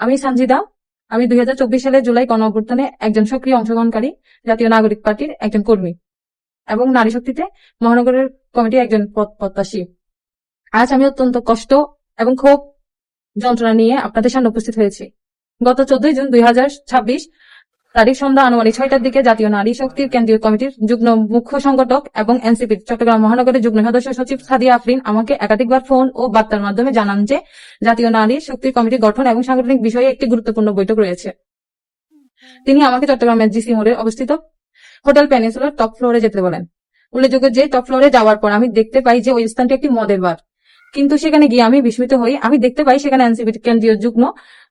আমি সানজিদা। আমি 2024 সালের জুলাই গণ অভ্যুত্থানে একজন সক্রিয় অংশগ্রহণকারী জাতীয় নাগরিক পার্টির একজন কর্মী এবং নারী শক্তিতে মহানগরের কমিটির একজন প্রত্যাশী। আজ আমি অত্যন্ত কষ্ট এবং ক্ষোভ যন্ত্রণা নিয়ে আপনাদের সামনে উপস্থিত হয়েছি। গত 14 জুন 2026 তারিখ সন্ধ্যা আনুমানিক 6টার দিকে জাতীয় নারী শক্তির কেন্দ্রীয় কমিটির যুগ্ম মুখ্য সংগঠক এবং এনসিপির চট্টগ্রাম মহানগরের যুগ্ম সদস্য সচিব সাদিয়া আফরিন আমাকে একাধিকবার ফোন ও বার্তার মাধ্যমে জানান যে জাতীয় নারী শক্তির কমিটি গঠন এবং সাংগঠনিক বিষয়ে একটি গুরুত্বপূর্ণ বৈঠক রয়েছে। তিনি আমাকে চট্টগ্রামের জিসি মোড়ে অবস্থিত হোটেল পেনিনসুলার টপ ফ্লোরে যেতে বলেন। উল্লেখযোগ্য যে টপ ফ্লোরে যাওয়ার পর আমি দেখতে পাই যে ওই স্থানটি একটি মদের বার, কিন্তু সেখানে গিয়ে আমি বিস্মিত হই। আমি দেখতে পাই সেখানে এনসিপির কেন্দ্রীয় যুগ্ম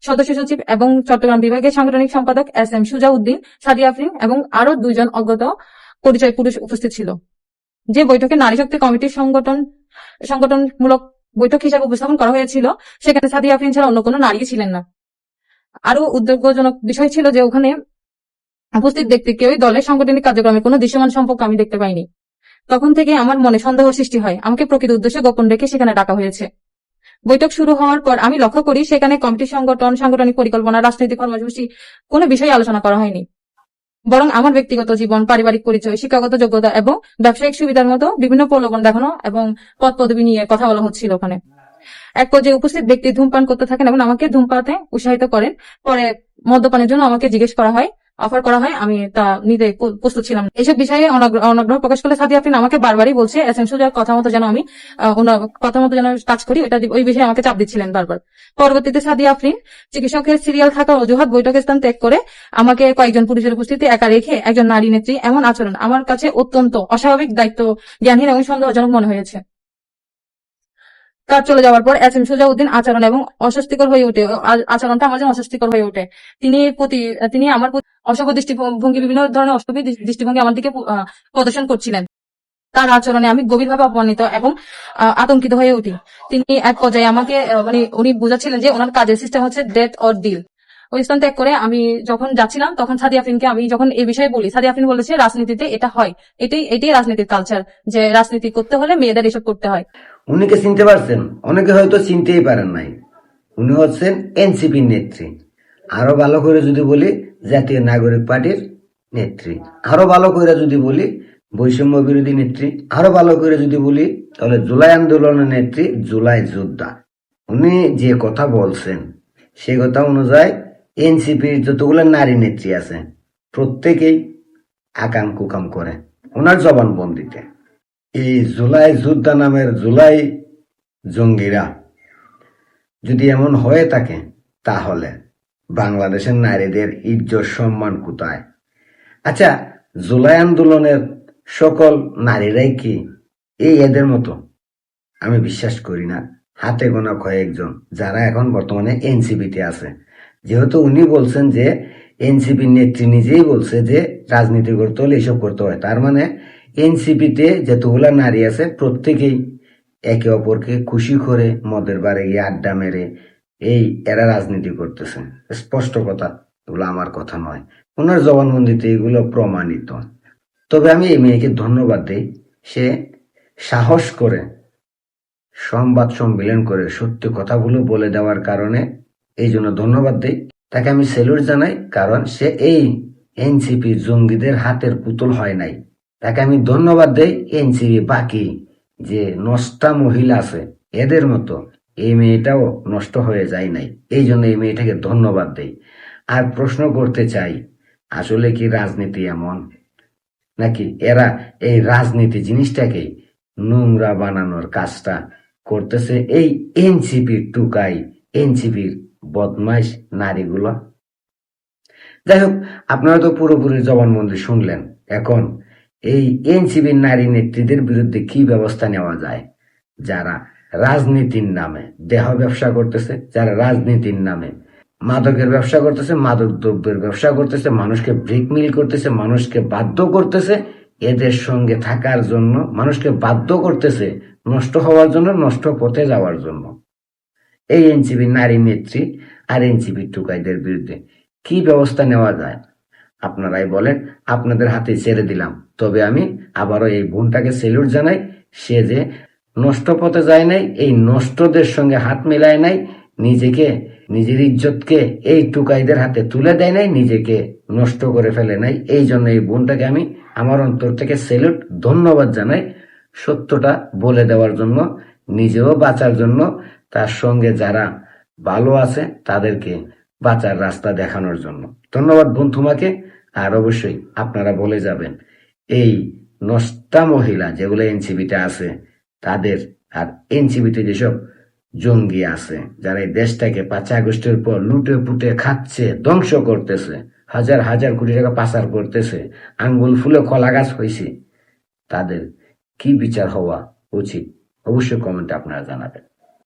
সদস্য সচিব এবং চট্টগ্রাম বিভাগের সাংগঠনিক সম্পাদক SM সুজাউদ্দিন, সাদিয়া আফরিন এবং আরো 2 জন অজ্ঞাত পরিচয় পুরুষ উপস্থিত ছিল। যে বৈঠকে নারী শক্তি কমিটির সংগঠনমূলক বৈঠক হিসাবে উপস্থাপন করা হয়েছিল, সেখানে সাদিয়া আফরিন ছাড়া অন্য কোনো নারী ছিলেন না। আরো উদ্বেগজনক বিষয় ছিল যে ওখানে উপস্থিত ব্যক্তি কেউই দলের সাংগঠনিক কার্যক্রমে কোনো দৃশ্যমান সম্পর্ক আমি দেখতে পাইনি। তখন থেকে আমার মনে সন্দেহ সৃষ্টি হয়, আমাকে প্রকৃত উদ্দেশ্যে গোপন রেখে সেখানে ডাকা হয়েছে। বৈঠক শুরু হওয়ার পর আমি লক্ষ্য করি সেখানে কমিটির সাংগঠনিক পরিকল্পনা, রাজনৈতিক কর্মসূচি কোনো বিষয়ে আলোচনা করা হয়নি, বরং আমার ব্যক্তিগত জীবন, পারিবারিক পরিচয়, শিক্ষাগত যোগ্যতা এবং ব্যবসায়িক সুবিধার মতো বিভিন্ন প্রলোভন দেখানো এবং পদ পদবি নিয়ে কথা বলা হচ্ছিল ওখানে। এক পর্যায়ে উপস্থিত ব্যক্তি ধূমপান করতে থাকেন এবং আমাকে ধূমপাতে উৎসাহিত করেন। পরে মদ্যপানের জন্য আমাকে জিজ্ঞেস করা হয়, অফার করা হয়, আমি তা নিতে প্রস্তুত ছিলাম। এইসব বিষয়ে অনাগ্রহ প্রকাশ করলে সাদিয়া আফরিন আমাকে বারবারই বলছে SM সুজার কথা মতো যেন আমি কথা মতো যেন কাজ করি, ওই বিষয়ে আমাকে চাপ দিচ্ছিলেন বারবার। পরবর্তীতে সাদিয়া আফরিন চিকিৎসকের সিরিয়াল থাকার অজুহাত বৈঠক স্থান ত্যাগ করে আমাকে কয়েকজন পুরুষের উপস্থিতি একা রেখে একজন নারী নেত্রী এমন আচরণ আমার কাছে অত্যন্ত অস্বাভাবিক, দায়িত্ব জ্ঞানহীন এবং সন্দেহজনক মনে হয়েছে। তার চলে যাওয়ার পর SM সুজাউদ্দিন আচরণটা আমার জন্য অস্বস্তিকর হয়ে ওঠে। তিনি আমার অসভ্য দৃষ্টিভঙ্গি, বিভিন্ন ধরনের অসভ্য দৃষ্টিভঙ্গি আমার দিকে প্রদর্শন করছিলেন। তার আচরণে আমি গভীরভাবে অপমানিত এবং আতঙ্কিত হয়ে উঠি। তিনি এক পর্যায়ে আমাকে উনি বুঝাচ্ছিলেন যে ওনার কাজের সিস্টেম হচ্ছে ডেট অর ডিল। ওই স্থান ত্যাগ করে আমি যখন যাচ্ছিলাম তখন সাদিয়া আফরিনকে আমি যখন এই বিষয়ে বলি, সাদিয়া আফরিন বলেছে রাজনীতিতে এটা হয়, এটাই রাজনীতির কালচার, যে রাজনীতি করতে হলে মেয়েদের এসব করতে হয়। উনিকে চিনতে পারছেন? অনেকে হয়তো চিনতেই পারেন নাই। উনি হচ্ছেন এনসিপির নেত্রী, আরো ভালো করে যদি বলি জাতীয় নাগরিক পার্টির নেত্রী, আরো ভালো করে যদি বলি বৈষম্য বিরোধী নেত্রী, আরো ভালো করে যদি বলি তাহলে জুলাই আন্দোলনের নেত্রী, জুলাই যোদ্ধা। উনি যে কথা বলছেন সে কথা অনুযায়ী এনসিপির যতগুলো নারী নেত্রী আছে প্রত্যেকেই আকাম কুকাম করে ওনার জবানবন্দিতে। এই জুলাই যোদ্ধা নামের জুলাই জঙ্গিরা যদি এমন হয়ে থাকে তাহলে বাংলাদেশের নারীদের ইজ্জত সম্মান কোথায়? আচ্ছা, জুলাই আন্দোলনের সকল নারীরাই কি এই এদের মতো? আমি বিশ্বাস করি না। হাতে গোনা কয়েকজন যারা এখন বর্তমানে এনসিপিতে আছে। যেহেতু উনি বলছেন যে এনসিপির নেত্রী নিজেই বলছে যে রাজনীতি করতে হলে এসব করতে হয়, তার মানে এনসিপিতে যতগুলা নারী আছে প্রত্যেকেই একে অপরকে খুশি করে মদের বারে গিয়ে আড্ডা মেরে এরা রাজনীতি করতেছে। স্পষ্ট কথা, এগুলো আমার কথা নয়, ওনার জবানবন্দিতে এগুলো প্রমাণিত। তবে আমি এই মেয়েকে ধন্যবাদ দিই, সে সাহস করে সংবাদ সম্মেলন করে সত্যি কথাগুলো বলে দেওয়ার কারণে এই জন্য ধন্যবাদ দিই তাকে, আমি সেলুট জানাই। কারণ সে এই এনসিপি জঙ্গিদের হাতের পুতুল হয় নাই। তাকে আমি ধন্যবাদ দেই। এনসিপি বাকি যে নষ্টা মহিলা আছে এদের মতো এই মেয়েটাও নষ্ট হয়ে যায় নাই, এই জন্য এই মেয়েটাকে ধন্যবাদ দেই। আর প্রশ্ন করতে চাই, আসলে কি রাজনীতি এমন, নাকি এরা এই রাজনীতি জিনিসটাকে নোংরা বানানোর কাজটা করতেছে এই এনসিপির টুকাই, এনসিপির বদমাইশ নারীগুলো? যাই হোক, আপনারা তো পুরোপুরি জবানবন্দি শুনলেন। এখন এই এনসিপির নারী নেত্রীদের বিরুদ্ধে কি ব্যবস্থা নেওয়া যায়? যারা রাজনীতির নামে দেহ ব্যবসা করতেছে, যারা রাজনীতির নামে মাদকের ব্যবসা করতেছে, মাদক দ্রব্যের ব্যবসা করতেছে, মানুষকে ব্রেকমেইল করতেছে, মানুষকে বাধ্য করতেছে এদের সঙ্গে থাকার জন্য, মানুষকে বাধ্য করতেছে নষ্ট হওয়ার জন্য, নষ্ট পথে যাওয়ার জন্য। এই এনসিপির নারী নেত্রী আর এনসিপির টুকাইদের বিরুদ্ধে কি ব্যবস্থা নেওয়া যায় আপনারাই বলেন, আপনাদের হাতে ছেড়ে দিলাম। তবে আমি আবারও এই বোনটাকে সেলুট জানাই, সে যে নষ্ট পথে যায় নাই, এই নষ্টদের সঙ্গে হাত মেলায় নাই, নিজেকে, নিজের ইজ্জতকে এই টুকাইদের হাতে তুলে দেয় নাই, নিজেকে নষ্ট করে ফেলে নাই। এই জন্য এই বোনটাকে আমি আমার অন্তর থেকে সেলুট, ধন্যবাদ জানাই সত্যটা বলে দেওয়ার জন্য, নিজেও বাঁচার জন্য, তার সঙ্গে যারা ভালো আছে তাদেরকে বাঁচার রাস্তা দেখানোর জন্য। ধন্যবাদ বোন তোমাকে। আর অবশ্যই আপনারা বলে যাবেন এই নষ্টা মহিলা যেগুলো এনসিবিতে আছে তাদের, আর এনসিবিতে যেসব জঙ্গি আছে যারা এই দেশটাকে 5 আগস্টের পর লুটে পুটে খাচ্ছে, ধ্বংস করতেছে, হাজার হাজার কোটি টাকা পাচার করতেছে, আঙ্গুল ফুলে কলা গাছ হয়েছে, তাদের কি বিচার হওয়া উচিত অবশ্যই কমেন্টে আপনারা জানাবেন।